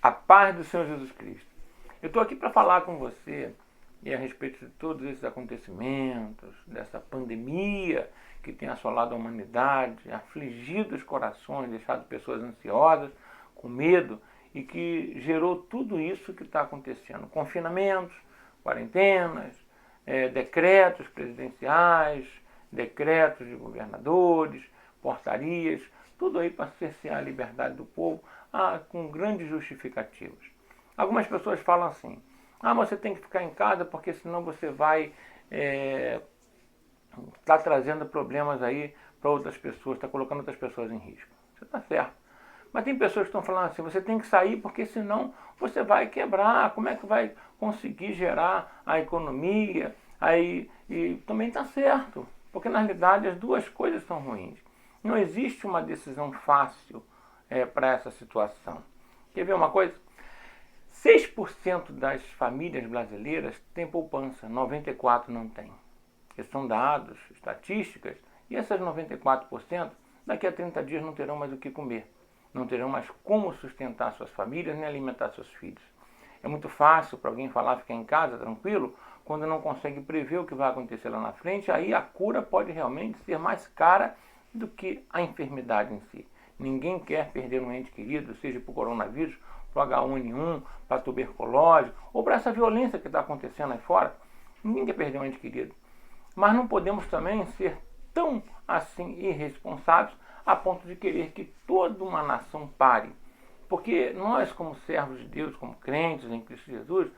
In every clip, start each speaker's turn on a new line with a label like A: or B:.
A: A paz do Senhor Jesus Cristo. Eu estou aqui para falar com você a respeito de todos esses acontecimentos, dessa pandemia que tem assolado a humanidade, afligido os corações, deixado pessoas ansiosas, com medo, e que gerou tudo isso que está acontecendo. Confinamentos, quarentenas, decretos presidenciais, decretos de governadores, portarias, tudo aí para cercear a liberdade do povo, com grandes justificativas. Algumas pessoas falam assim: você tem que ficar em casa porque senão você vai estar trazendo problemas aí para outras pessoas, está colocando outras pessoas em risco. Você está certo. Mas tem pessoas que estão falando assim: você tem que sair porque senão você vai quebrar. Como é que vai conseguir gerar a economia? Aí, e também está certo, porque na realidade as duas coisas são ruins. Não existe uma decisão fácil para essa situação. Quer ver uma coisa? 6% das famílias brasileiras têm poupança, 94% não têm. Esses são dados, estatísticas, e essas 94% daqui a 30 dias não terão mais o que comer. Não terão mais como sustentar suas famílias nem alimentar seus filhos. É muito fácil para alguém falar ficar em casa tranquilo quando não consegue prever o que vai acontecer lá na frente. Aí a cura pode realmente ser mais cara do que a enfermidade em si. Ninguém quer perder um ente querido, seja por coronavírus, para o H1N1, para a tuberculose ou para essa violência que está acontecendo aí fora. Ninguém quer perder um ente querido. Mas não podemos também ser tão assim irresponsáveis a ponto de querer que toda uma nação pare. Porque nós, como servos de Deus, como crentes em Cristo Jesus,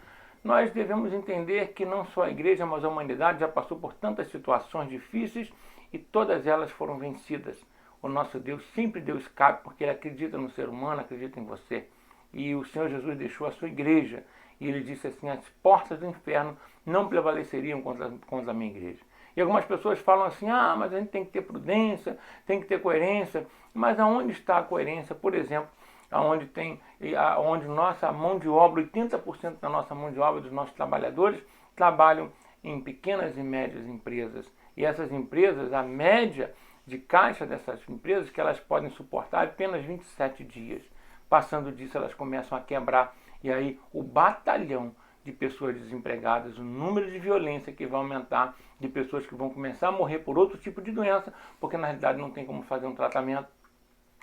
A: nós devemos entender que não só a igreja, mas a humanidade já passou por tantas situações difíceis e todas elas foram vencidas. O nosso Deus sempre deu escape porque Ele acredita no ser humano, acredita em você. E o Senhor Jesus deixou a sua igreja e Ele disse assim: as portas do inferno não prevaleceriam contra a minha igreja. E algumas pessoas falam assim: mas a gente tem que ter prudência, tem que ter coerência. Mas aonde está a coerência? Por exemplo, onde nossa mão de obra, 80% da nossa mão de obra, dos nossos trabalhadores, trabalham em pequenas e médias empresas. E essas empresas, a média de caixa dessas empresas, que elas podem suportar apenas 27 dias. Passando disso, elas começam a quebrar. E aí o batalhão de pessoas desempregadas, o número de violência que vai aumentar, de pessoas que vão começar a morrer por outro tipo de doença, porque na realidade não tem como fazer um tratamento,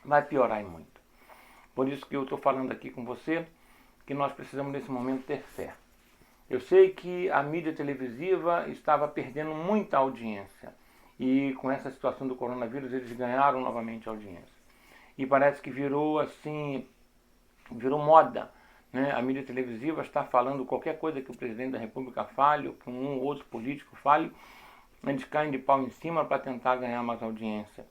A: vai piorar muito. Por isso que eu estou falando aqui com você, que nós precisamos nesse momento ter fé. Eu sei que a mídia televisiva estava perdendo muita audiência, e com essa situação do coronavírus eles ganharam novamente a audiência. E parece que virou assim, virou moda. A mídia televisiva está falando qualquer coisa que o presidente da República fale, ou que um ou outro político fale, eles caem de pau em cima para tentar ganhar mais audiência.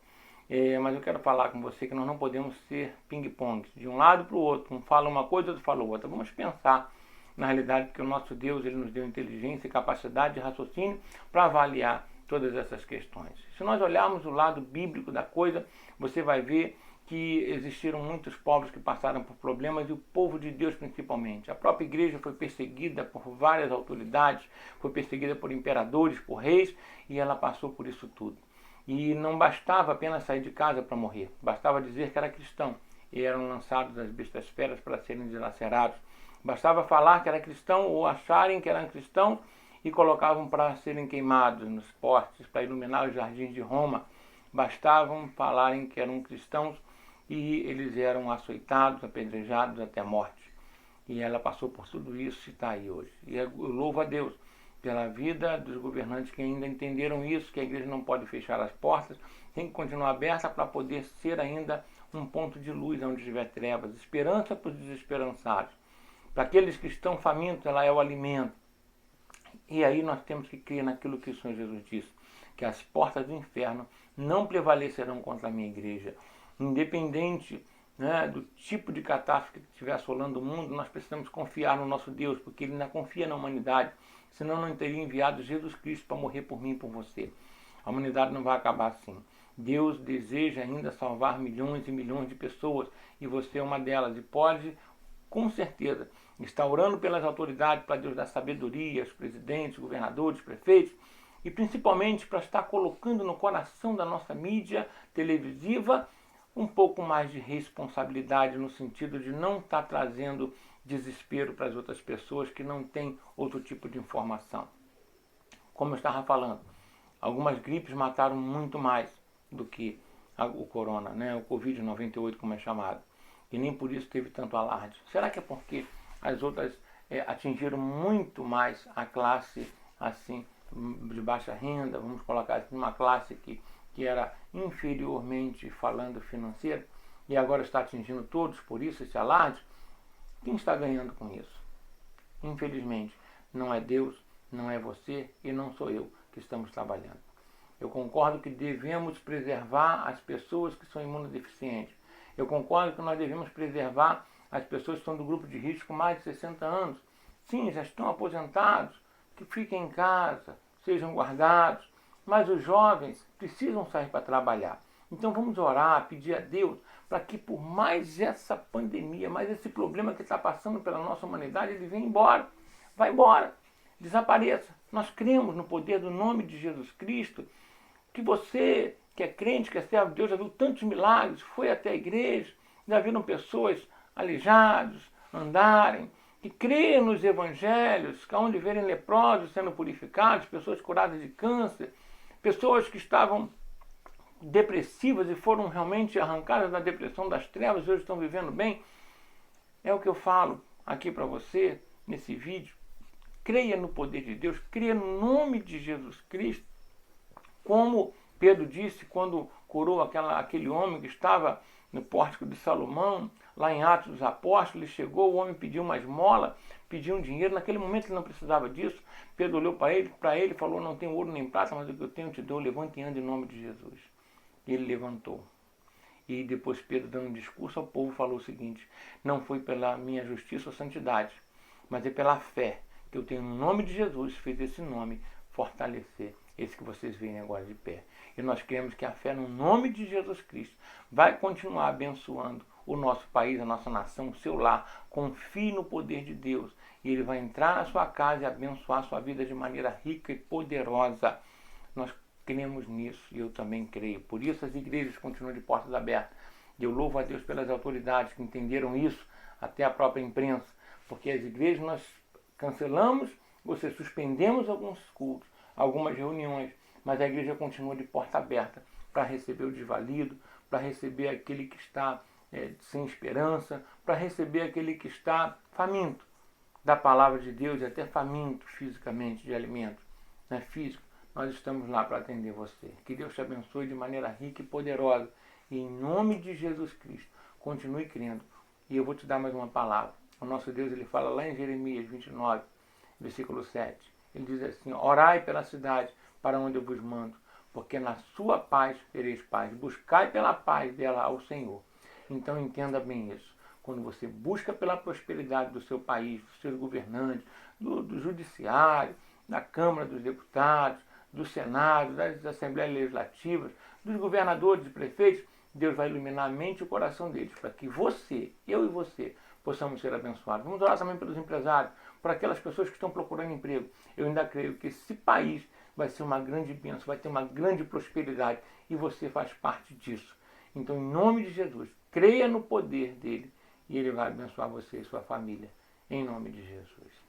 A: Mas eu quero falar com você que nós não podemos ser ping-pong, de um lado para o outro. Um fala uma coisa, outro fala outra. Vamos pensar na realidade que o nosso Deus ele nos deu inteligência e capacidade de raciocínio para avaliar todas essas questões. Se nós olharmos o lado bíblico da coisa, você vai ver que existiram muitos povos que passaram por problemas, e o povo de Deus principalmente. A própria igreja foi perseguida por várias autoridades, foi perseguida por imperadores, por reis, e ela passou por isso tudo. E não bastava apenas sair de casa para morrer, bastava dizer que era cristão, e eram lançados às bestas feras para serem dilacerados. Bastava falar que era cristão ou acharem que eram cristãos e colocavam para serem queimados nos postes, para iluminar os jardins de Roma. Bastavam falarem que eram cristãos e eles eram açoitados, apedrejados até a morte. E ela passou por tudo isso e está aí hoje. E eu louvo a Deus pela vida dos governantes que ainda entenderam isso, que a igreja não pode fechar as portas, tem que continuar aberta para poder ser ainda um ponto de luz onde tiver trevas, esperança para os desesperançados. Para aqueles que estão famintos, ela é o alimento. E aí nós temos que crer naquilo que o Senhor Jesus disse, que as portas do inferno não prevalecerão contra a minha igreja. Independente do tipo de catástrofe que estiver assolando o mundo, nós precisamos confiar no nosso Deus, porque Ele ainda confia na humanidade, senão não teria enviado Jesus Cristo para morrer por mim e por você. A humanidade não vai acabar assim. Deus deseja ainda salvar milhões e milhões de pessoas, e você é uma delas, e pode, com certeza, estar orando pelas autoridades para Deus dar sabedoria aos presidentes, governadores, prefeitos, e principalmente para estar colocando no coração da nossa mídia televisiva um pouco mais de responsabilidade no sentido de não estar trazendo desespero para as outras pessoas que não têm outro tipo de informação. Como eu estava falando, algumas gripes mataram muito mais do que o corona, né? O Covid-98, como é chamado. E nem por isso teve tanto alarde. Será que é porque as outras atingiram muito mais a classe assim de baixa renda, vamos colocar assim, uma classe que era inferiormente falando financeira, e agora está atingindo todos, por isso esse alarde? Quem está ganhando com isso? Infelizmente, não é Deus, não é você e não sou eu que estamos trabalhando. Eu concordo que devemos preservar as pessoas que são imunodeficientes. Eu concordo que nós devemos preservar as pessoas que estão do grupo de risco com mais de 60 anos. Sim, já estão aposentados, que fiquem em casa, sejam guardados. Mas os jovens precisam sair para trabalhar. Então vamos orar, pedir a Deus para que por mais essa pandemia, mais esse problema que está passando pela nossa humanidade, ele venha embora. Vai embora, desapareça. Nós cremos no poder do nome de Jesus Cristo, que você, que é crente, que é servo de Deus, já viu tantos milagres, foi até a igreja, já viram pessoas aleijados andarem, que creem nos evangelhos, que onde verem leprosos sendo purificados, pessoas curadas de câncer, pessoas que estavam depressivas e foram realmente arrancadas da depressão das trevas e hoje estão vivendo bem. É o que eu falo aqui para você nesse vídeo. Creia no poder de Deus, creia no nome de Jesus Cristo. Como Pedro disse quando curou aquele homem que estava no pórtico de Salomão, lá em Atos dos Apóstolos, ele chegou, o homem pediu uma esmola, pediu um dinheiro, naquele momento ele não precisava disso. Pedro olhou para ele e falou, não tenho ouro nem prata, mas o que eu tenho te dou, levante e ande em nome de Jesus. E ele levantou. E depois Pedro, dando um discurso ao povo, falou o seguinte, não foi pela minha justiça ou santidade, mas é pela fé que eu tenho no nome de Jesus, fez esse nome fortalecer esse que vocês veem agora de pé. E nós cremos que a fé no nome de Jesus Cristo vai continuar abençoando o nosso país, a nossa nação, o seu lar. Confie no poder de Deus e Ele vai entrar na sua casa e abençoar a sua vida de maneira rica e poderosa. Nós cremos nisso e eu também creio. Por isso as igrejas continuam de portas abertas. E eu louvo a Deus pelas autoridades que entenderam isso, até a própria imprensa. Porque as igrejas nós cancelamos, ou seja, suspendemos alguns cultos, algumas reuniões, mas a igreja continua de porta aberta para receber o desvalido, para receber aquele que está sem esperança, para receber aquele que está faminto da palavra de Deus e até faminto fisicamente de alimento, né, físico. Nós estamos lá para atender você. Que Deus te abençoe de maneira rica e poderosa. E em nome de Jesus Cristo, continue crendo. E eu vou te dar mais uma palavra. O nosso Deus, ele fala lá em Jeremias 29, versículo 7. Ele diz assim, orai pela cidade para onde eu vos mando, porque na sua paz tereis paz. Buscai pela paz dela ao Senhor. Então entenda bem isso. Quando você busca pela prosperidade do seu país, dos seus governantes, do judiciário, da Câmara dos Deputados, do Senado, das Assembleias Legislativas, dos governadores e prefeitos, Deus vai iluminar a mente e o coração deles, para que você, eu e você, possamos ser abençoados. Vamos orar também pelos empresários, por aquelas pessoas que estão procurando emprego. Eu ainda creio que esse país vai ser uma grande bênção, vai ter uma grande prosperidade e você faz parte disso. Então, em nome de Jesus, creia no poder dele e ele vai abençoar você e sua família. Em nome de Jesus.